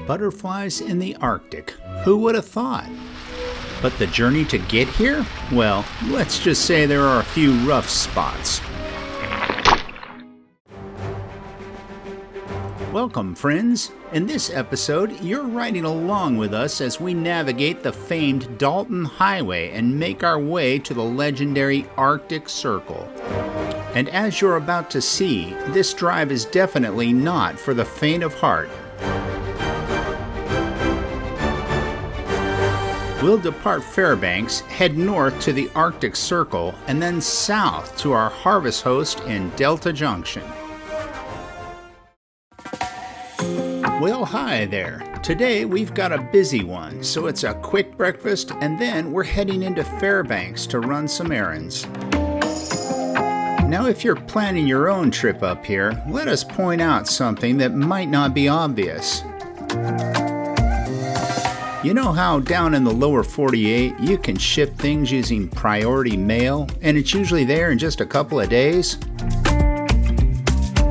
Butterflies in the Arctic. Who would have thought? But the journey to get here? Well, let's just say there are a few rough spots. Welcome, friends. In this episode, you're riding along with us as we navigate the famed Dalton Highway and make our way to the legendary Arctic Circle. And as you're about to see, this drive is definitely not for the faint of heart. We'll depart Fairbanks, head north to the Arctic Circle, and then south to our harvest host in Delta Junction. Well, hi there. Today we've got a busy one, so it's a quick breakfast and then we're heading into Fairbanks to run some errands. Now, if you're planning your own trip up here, let us point out something that might not be obvious. You know how down in the lower 48 you can ship things using priority mail and it's usually there in just a couple of days?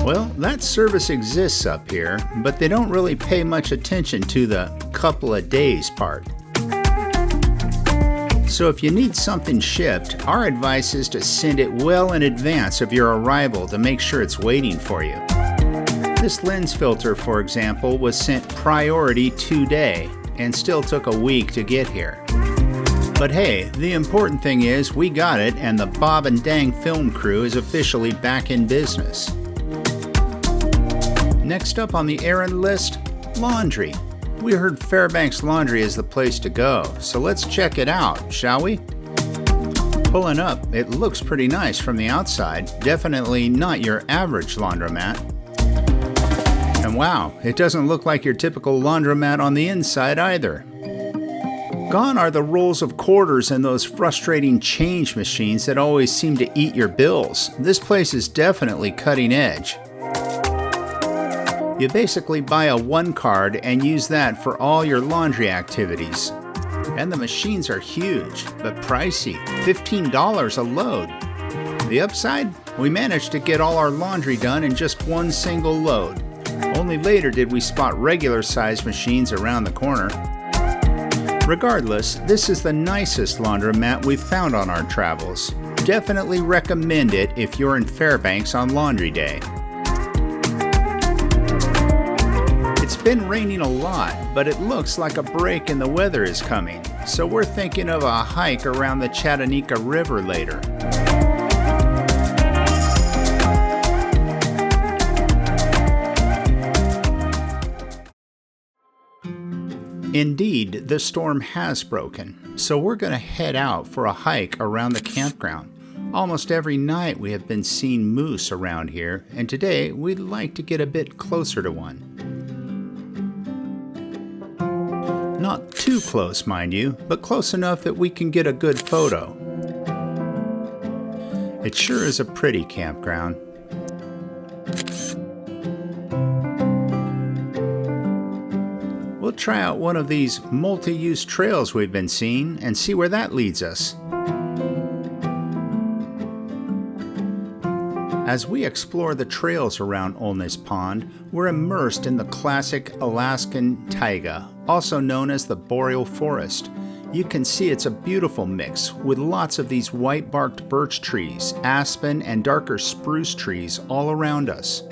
Well, that service exists up here, but they don't really pay much attention to the couple of days part. So if you need something shipped, our advice is to send it well in advance of your arrival to make sure it's waiting for you. This lens filter, for example, was sent priority today and still took a week to get here. But hey, the important thing is we got it and the Bob and Dang film crew is officially back in business. Next up on the errand list, laundry. We heard Fairbanks Laundry is the place to go, so let's check it out, shall we? Pulling up, it looks pretty nice from the outside, definitely not your average laundromat. And wow, it doesn't look like your typical laundromat on the inside either. Gone are the rolls of quarters and those frustrating change machines that always seem to eat your bills. This place is definitely cutting edge. You basically buy a one card and use that for all your laundry activities. And the machines are huge, but pricey, $15 a load. The upside? We managed to get all our laundry done in just one single load. Only later did we spot regular sized machines around the corner. Regardless, this is the nicest laundromat we've found on our travels. Definitely recommend it if you're in Fairbanks on laundry day. It's been raining a lot, but it looks like a break in the weather is coming, so we're thinking of a hike around the Chatanika River later. Indeed, the storm has broken, so we're going to head out for a hike around the campground. Almost every night we have been seeing moose around here, and today we'd like to get a bit closer to one. Not too close, mind you, but close enough that we can get a good photo. It sure is a pretty campground. We'll try out one of these multi-use trails we've been seeing and see where that leads us. As we explore the trails around Olness Pond, we're immersed in the classic Alaskan taiga, also known as the boreal forest. You can see it's a beautiful mix with lots of these white-barked birch trees, aspen, and darker spruce trees all around us.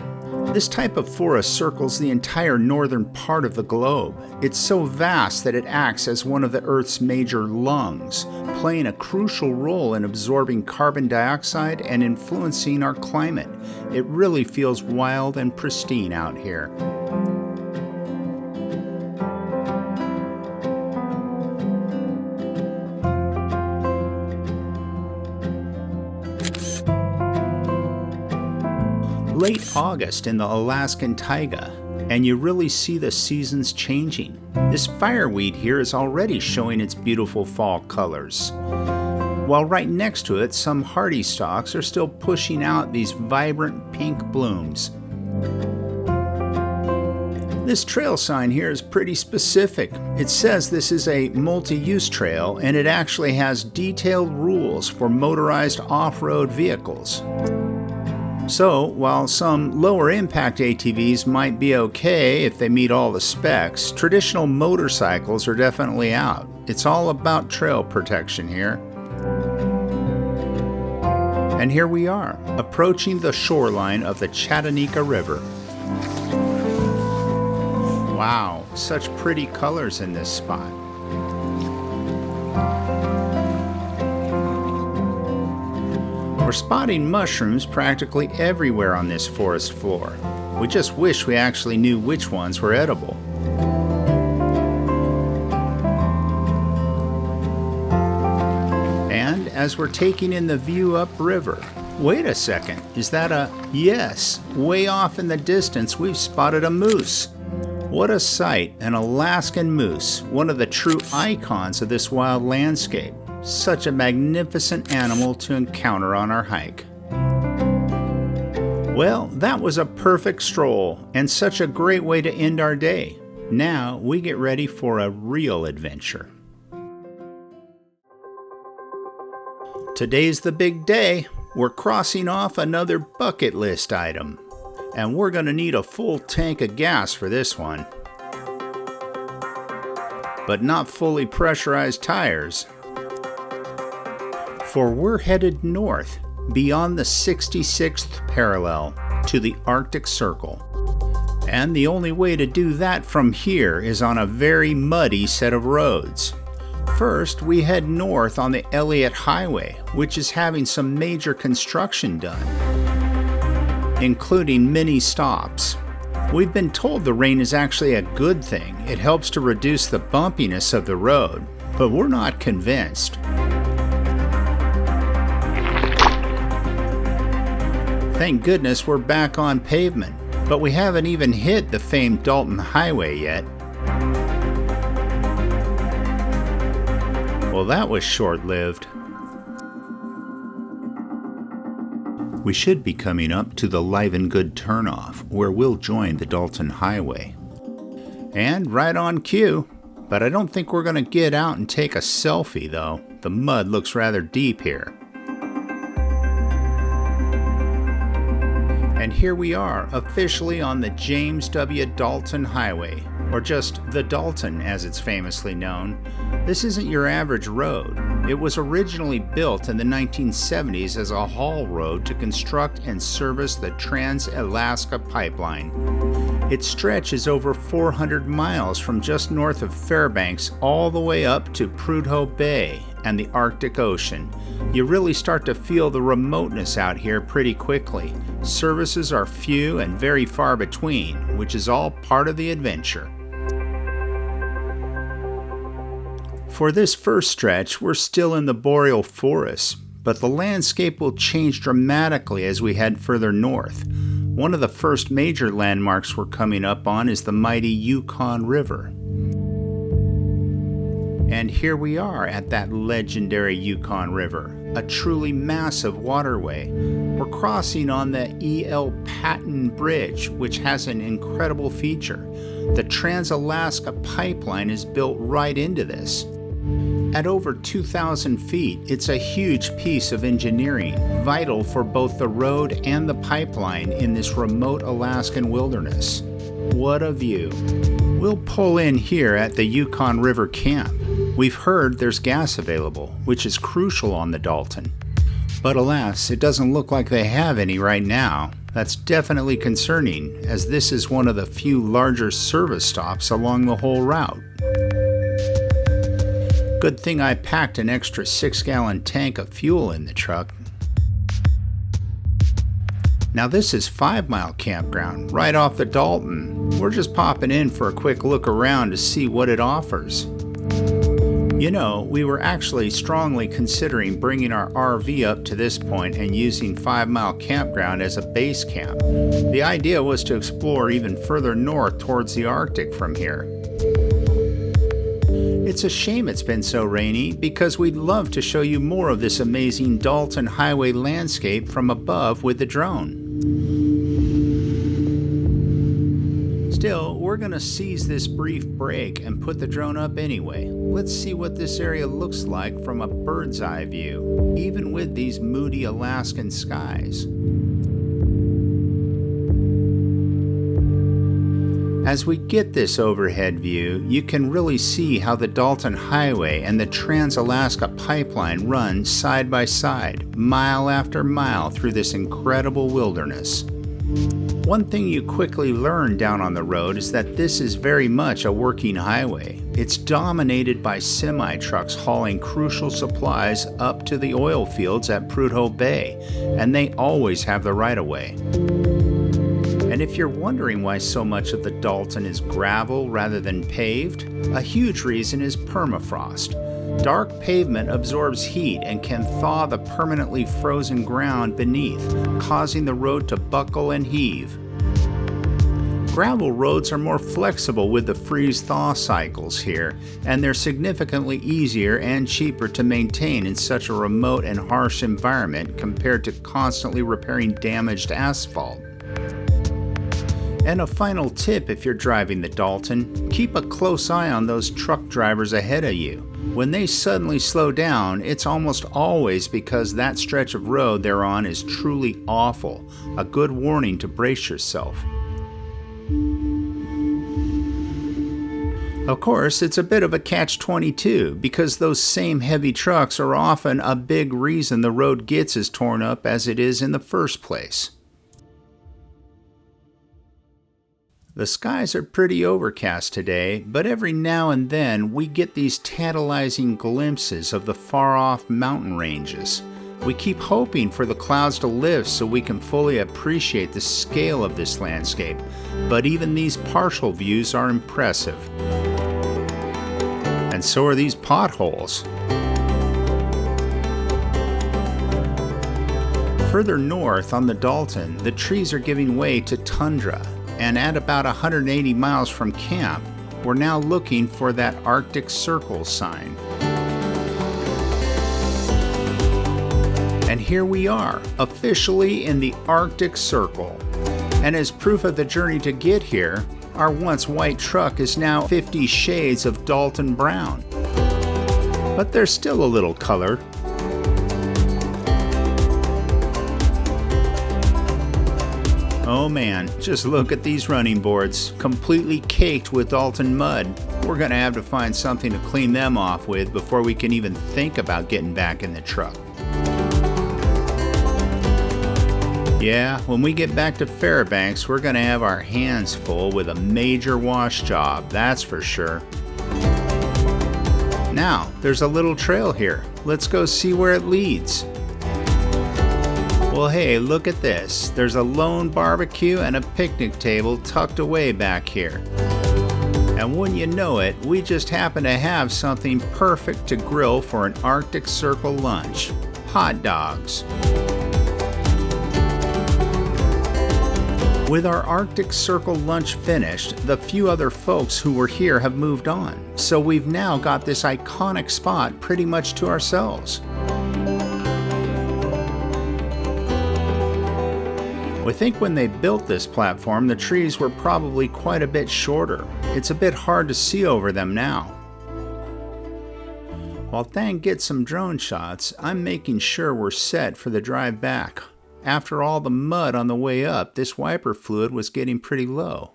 This type of forest circles the entire northern part of the globe. It's so vast that it acts as one of the Earth's major lungs, playing a crucial role in absorbing carbon dioxide and influencing our climate. It really feels wild and pristine out here. Late August in the Alaskan taiga, and you really see the seasons changing. This fireweed here is already showing its beautiful fall colors, while right next to it some hardy stalks are still pushing out these vibrant pink blooms. This trail sign here is pretty specific. It says this is a multi-use trail, and it actually has detailed rules for motorized off-road vehicles. So, while some lower impact ATVs might be okay if they meet all the specs, traditional motorcycles are definitely out. It's all about trail protection here. And here we are, approaching the shoreline of the Chatanika River. Wow, such pretty colors in this spot. We're spotting mushrooms practically everywhere on this forest floor. We just wish we actually knew which ones were edible. And as we're taking in the view upriver, wait a second, is that a... Yes, way off in the distance we've spotted a moose. What a sight, an Alaskan moose, one of the true icons of this wild landscape. Such a magnificent animal to encounter on our hike. Well, that was a perfect stroll and such a great way to end our day. Now we get ready for a real adventure. Today's the big day. We're crossing off another bucket list item. And we're going to need a full tank of gas for this one. But not fully pressurized tires. For we're headed north, beyond the 66th parallel, to the Arctic Circle. And the only way to do that from here is on a very muddy set of roads. First, we head north on the Elliott Highway, which is having some major construction done, including many stops. We've been told the rain is actually a good thing. It helps to reduce the bumpiness of the road, but we're not convinced. Thank goodness we're back on pavement, but we haven't even hit the famed Dalton Highway yet. Well, that was short-lived. We should be coming up to the Live and Good turnoff, where we'll join the Dalton Highway. And right on cue, but I don't think we're going to get out and take a selfie though. The mud looks rather deep here. And here we are, officially on the James W. Dalton Highway, or just the Dalton as it's famously known. This isn't your average road. It was originally built in the 1970s as a haul road to construct and service the Trans-Alaska Pipeline. Its stretch is over 400 miles from just north of Fairbanks all the way up to Prudhoe Bay and the Arctic Ocean. You really start to feel the remoteness out here pretty quickly. Services are few and very far between, which is all part of the adventure. For this first stretch, we're still in the boreal forest, but the landscape will change dramatically as we head further north. One of the first major landmarks we're coming up on is the mighty Yukon River. And here we are at that legendary Yukon River, a truly massive waterway. We're crossing on the E.L. Patton Bridge, which has an incredible feature. The Trans-Alaska Pipeline is built right into this. At over 2,000 feet, it's a huge piece of engineering, vital for both the road and the pipeline in this remote Alaskan wilderness. What a view. We'll pull in here at the Yukon River Camp. We've heard there's gas available, which is crucial on the Dalton. But alas, it doesn't look like they have any right now. That's definitely concerning, as this is one of the few larger service stops along the whole route. Good thing I packed an extra 6-gallon tank of fuel in the truck. Now this is 5 Mile Campground, right off the Dalton. We're just popping in for a quick look around to see what it offers. You know, we were actually strongly considering bringing our RV up to this point and using 5 Mile Campground as a base camp. The idea was to explore even further north towards the Arctic from here. It's a shame it's been so rainy, because we'd love to show you more of this amazing Dalton Highway landscape from above with the drone. Still, we're going to seize this brief break and put the drone up anyway. Let's see what this area looks like from a bird's eye view, even with these moody Alaskan skies. As we get this overhead view, you can really see how the Dalton Highway and the Trans-Alaska Pipeline run side by side, mile after mile through this incredible wilderness. One thing you quickly learn down on the road is that this is very much a working highway. It's dominated by semi-trucks hauling crucial supplies up to the oil fields at Prudhoe Bay, and they always have the right-of-way. And if you're wondering why so much of the Dalton is gravel rather than paved, a huge reason is permafrost. Dark pavement absorbs heat and can thaw the permanently frozen ground beneath, causing the road to buckle and heave. Gravel roads are more flexible with the freeze-thaw cycles here, and they're significantly easier and cheaper to maintain in such a remote and harsh environment compared to constantly repairing damaged asphalt. And a final tip if you're driving the Dalton, keep a close eye on those truck drivers ahead of you. When they suddenly slow down, it's almost always because that stretch of road they're on is truly awful, a good warning to brace yourself. Of course, it's a bit of a catch-22 because those same heavy trucks are often a big reason the road gets as torn up as it is in the first place. The skies are pretty overcast today, but every now and then we get these tantalizing glimpses of the far-off mountain ranges. We keep hoping for the clouds to lift so we can fully appreciate the scale of this landscape, but even these partial views are impressive. And so are these potholes. Further north on the Dalton, the trees are giving way to tundra. And at about 180 miles from camp, we're now looking for that Arctic Circle sign. And here we are, officially in the Arctic Circle. And as proof of the journey to get here, our once white truck is now 50 shades of Dalton brown. But there's still a little color. Oh man, just look at these running boards, completely caked with Dalton mud. We're gonna have to find something to clean them off with before we can even think about getting back in the truck. Yeah, when we get back to Fairbanks, we're gonna have our hands full with a major wash job, that's for sure. Now, there's a little trail here. Let's go see where it leads. Well, hey, look at this. There's a lone barbecue and a picnic table tucked away back here. And wouldn't you know it, we just happen to have something perfect to grill for an Arctic Circle lunch. Hot dogs. With our Arctic Circle lunch finished, the few other folks who were here have moved on. So we've now got this iconic spot pretty much to ourselves. We think when they built this platform, the trees were probably quite a bit shorter. It's a bit hard to see over them now. While Thang gets some drone shots, I'm making sure we're set for the drive back. After all the mud on the way up, this wiper fluid was getting pretty low.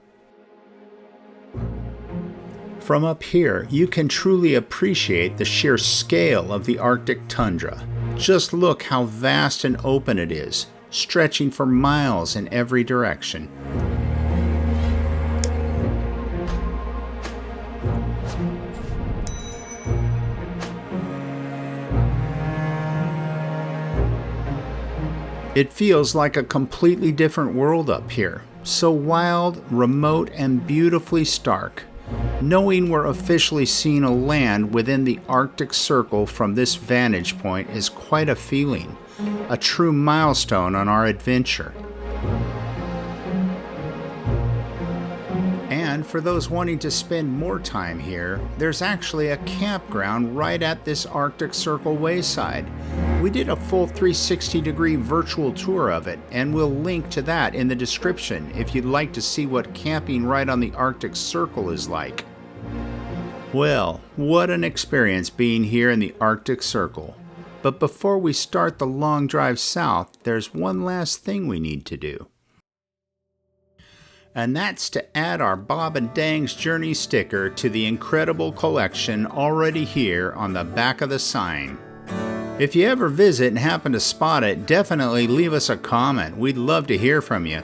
From up here, you can truly appreciate the sheer scale of the Arctic tundra. Just look how vast and open it is, stretching for miles in every direction. It feels like a completely different world up here, so wild, remote, and beautifully stark. Knowing we're officially seeing a land within the Arctic Circle from this vantage point is quite a feeling, a true milestone on our adventure. And for those wanting to spend more time here, there's actually a campground right at this Arctic Circle wayside. We did a full 360-degree virtual tour of it, and we'll link to that in the description if you'd like to see what camping right on the Arctic Circle is like. Well, what an experience being here in the Arctic Circle. But before we start the long drive south, there's one last thing we need to do. And that's to add our Bob and Dang's Journey sticker to the incredible collection already here on the back of the sign. If you ever visit and happen to spot it, definitely leave us a comment. We'd love to hear from you.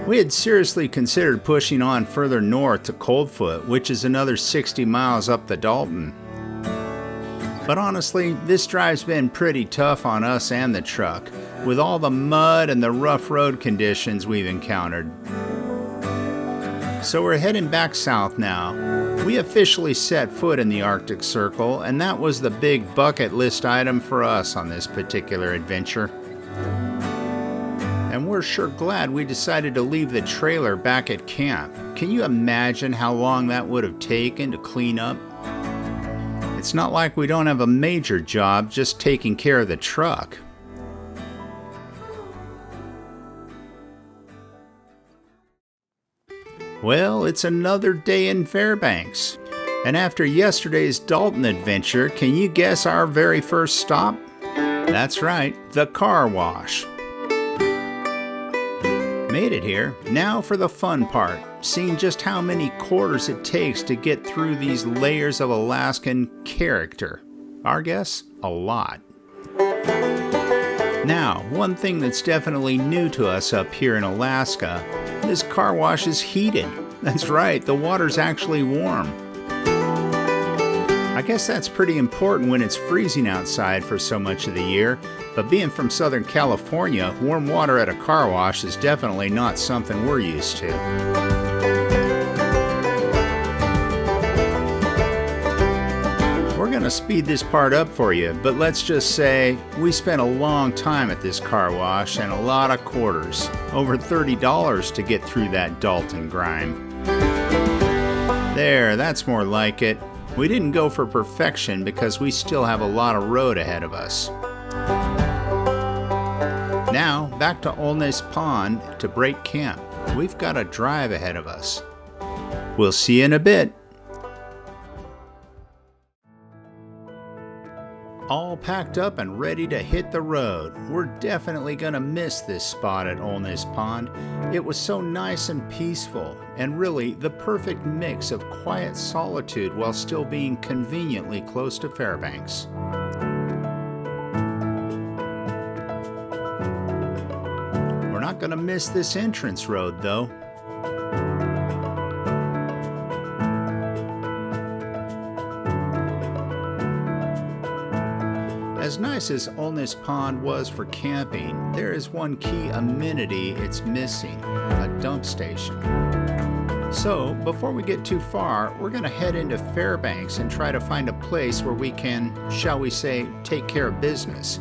We had seriously considered pushing on further north to Coldfoot, which is another 60 miles up the Dalton. But honestly, this drive's been pretty tough on us and the truck, with all the mud and the rough road conditions we've encountered. So we're heading back south now. We officially set foot in the Arctic Circle, and that was the big bucket list item for us on this particular adventure. And we're sure glad we decided to leave the trailer back at camp. Can you imagine how long that would have taken to clean up? It's not like we don't have a major job just taking care of the truck. Well, it's another day in Fairbanks. And after yesterday's Dalton adventure, can you guess our very first stop? That's right, the car wash. Made it here. Now for the fun part, seeing just how many quarters it takes to get through these layers of Alaskan character. Our guess? A lot. Now, one thing that's definitely new to us up here in Alaska, this car wash is heated. That's right, the water's actually warm. I guess that's pretty important when it's freezing outside for so much of the year, but being from Southern California, warm water at a car wash is definitely not something we're used to. We're gonna speed this part up for you, but let's just say we spent a long time at this car wash and a lot of quarters. Over $30 to get through that Dalton grime. There, that's more like it. We didn't go for perfection because we still have a lot of road ahead of us. Now, back to Olney's Pond to break camp. We've got a drive ahead of us. We'll see you in a bit. All packed up and ready to hit the road. We're definitely gonna miss this spot at Olney's Pond. It was so nice and peaceful, and really the perfect mix of quiet solitude while still being conveniently close to Fairbanks. We're not gonna miss this entrance road though. As nice as Olney's Pond was for camping, there is one key amenity it's missing, a dump station. So, before we get too far, we're going to head into Fairbanks and try to find a place where we can, shall we say, take care of business.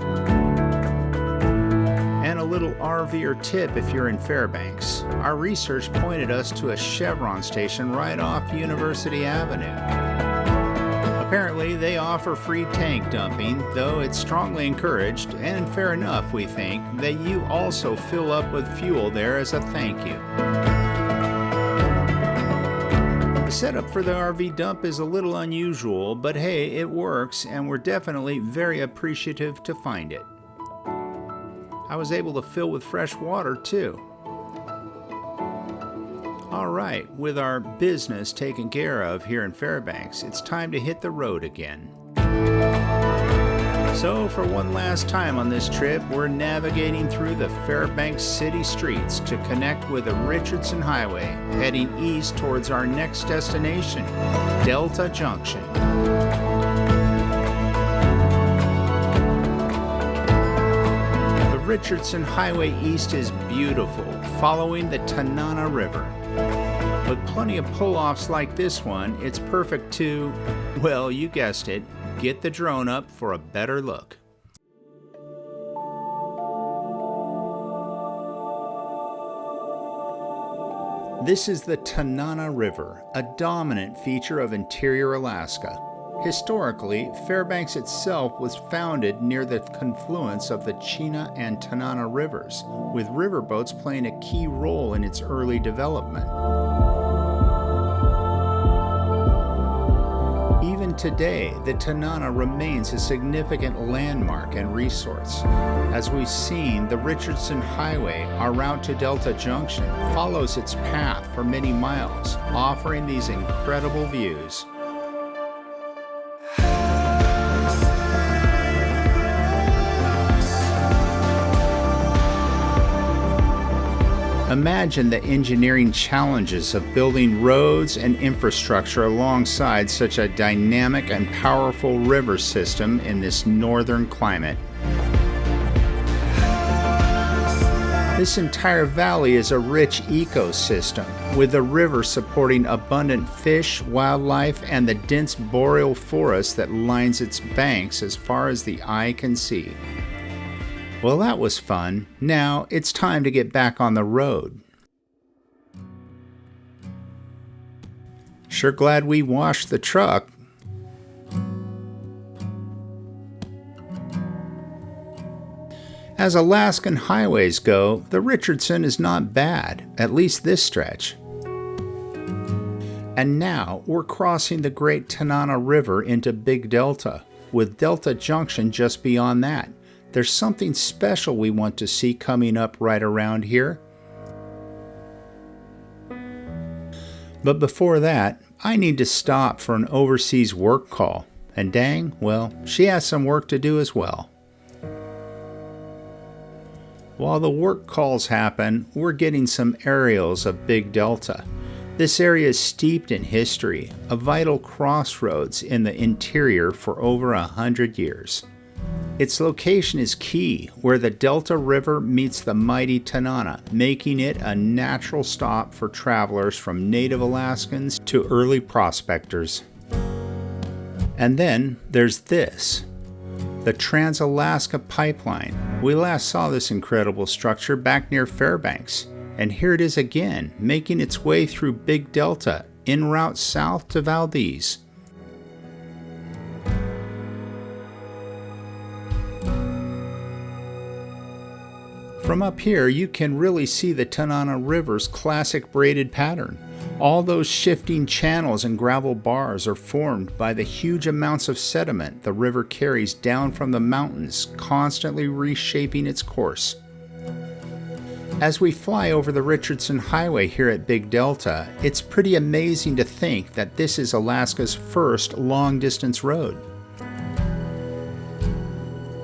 And a little RVer tip if you're in Fairbanks. Our research pointed us to a Chevron station right off University Avenue. Apparently, they offer free tank dumping, though it's strongly encouraged, and fair enough, we think, that you also fill up with fuel there as a thank you. The setup for the RV dump is a little unusual, but hey, it works, and we're definitely very appreciative to find it. I was able to fill with fresh water, too. Alright, with our business taken care of here in Fairbanks, it's time to hit the road again. So for one last time on this trip, we're navigating through the Fairbanks city streets to connect with the Richardson Highway, heading east towards our next destination, Delta Junction. The Richardson Highway East is beautiful, following the Chatanika River. With plenty of pull-offs like this one, it's perfect to, well, you guessed it, get the drone up for a better look. This is the Chatanika River, a dominant feature of interior Alaska. Historically, Fairbanks itself was founded near the confluence of the Chena and Chatanika rivers, with riverboats playing a key role in its early development. Even today, the Tanana remains a significant landmark and resource. As we've seen, the Richardson Highway, our route to Delta Junction, follows its path for many miles, offering these incredible views. Imagine the engineering challenges of building roads and infrastructure alongside such a dynamic and powerful river system in this northern climate. This entire valley is a rich ecosystem, with the river supporting abundant fish, wildlife, and the dense boreal forest that lines its banks as far as the eye can see. Well, that was fun. Now it's time to get back on the road. Sure glad we washed the truck. As Alaskan highways go, the Richardson is not bad, at least this stretch. And now we're crossing the Great Tanana River into Big Delta, with Delta Junction just beyond that. There's something special we want to see coming up right around here. But before that, I need to stop for an overseas work call. And dang, well, she has some work to do as well. While the work calls happen, we're getting some aerials of Big Delta. This area is steeped in history, a vital crossroads in the interior for over 100 years. Its location is key, where the Delta River meets the mighty Tanana, making it a natural stop for travelers from native Alaskans to early prospectors. And then there's this, the Trans-Alaska Pipeline. We last saw this incredible structure back near Fairbanks, and here it is again, making its way through Big Delta, en route south to Valdez. From up here, you can really see the Tanana River's classic braided pattern. All those shifting channels and gravel bars are formed by the huge amounts of sediment the river carries down from the mountains, constantly reshaping its course. As we fly over the Richardson Highway here at Big Delta, it's pretty amazing to think that this is Alaska's first long-distance road.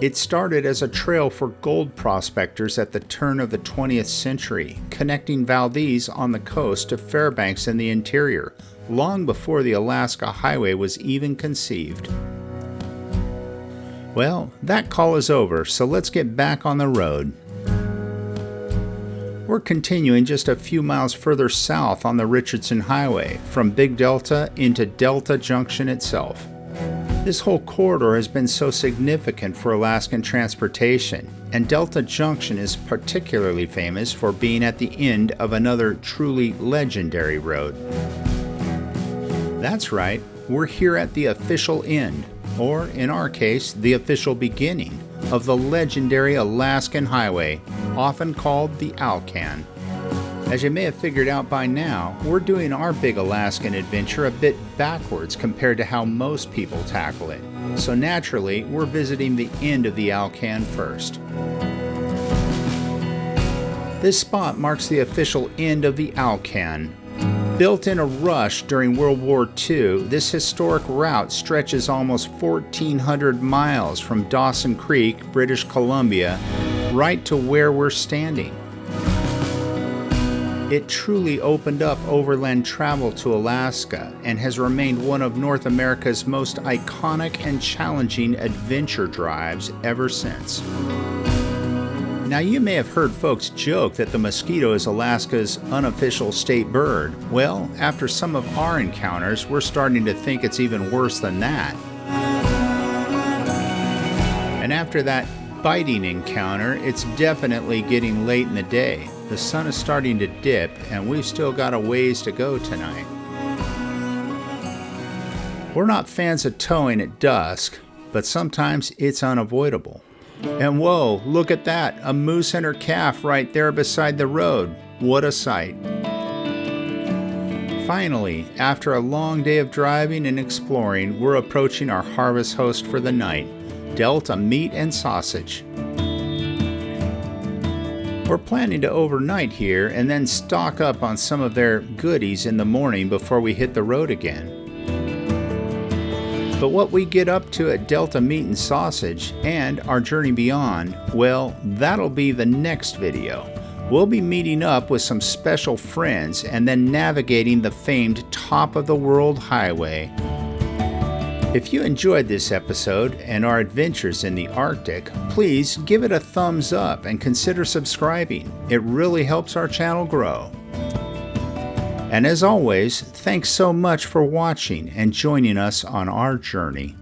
It started as a trail for gold prospectors at the turn of the 20th century, connecting Valdez on the coast to Fairbanks in the interior, long before the Alaska Highway was even conceived. Well, that call is over, so let's get back on the road. We're continuing just a few miles further south on the Richardson Highway, from Big Delta into Delta Junction itself. This whole corridor has been so significant for Alaskan transportation, and Delta Junction is particularly famous for being at the end of another truly legendary road. That's right, we're here at the official end, or in our case, the official beginning, of the legendary Alaskan Highway, often called the Alcan. As you may have figured out by now, we're doing our big Alaskan adventure a bit backwards compared to how most people tackle it. So naturally, we're visiting the end of the Alcan first. This spot marks the official end of the Alcan. Built in a rush during World War II, this historic route stretches almost 1,400 miles from Dawson Creek, British Columbia, right to where we're standing. It truly opened up overland travel to Alaska and has remained one of North America's most iconic and challenging adventure drives ever since. Now, you may have heard folks joke that the mosquito is Alaska's unofficial state bird. Well, after some of our encounters, we're starting to think it's even worse than that. And after that biting encounter, it's definitely getting late in the day. The sun is starting to dip, and we've still got a ways to go tonight. We're not fans of towing at dusk, but sometimes it's unavoidable. And whoa, look at that, a moose and her calf right there beside the road. What a sight. Finally, after a long day of driving and exploring, we're approaching our harvest host for the night, Delta Meat and Sausage. We're planning to overnight here and then stock up on some of their goodies in the morning before we hit the road again. But what we get up to at Delta Meat and Sausage and our journey beyond, well, that'll be the next video. We'll be meeting up with some special friends and then navigating the famed top of the world highway. If you enjoyed this episode and our adventures in the Arctic, please give it a thumbs up and consider subscribing. It really helps our channel grow. And as always, thanks so much for watching and joining us on our journey.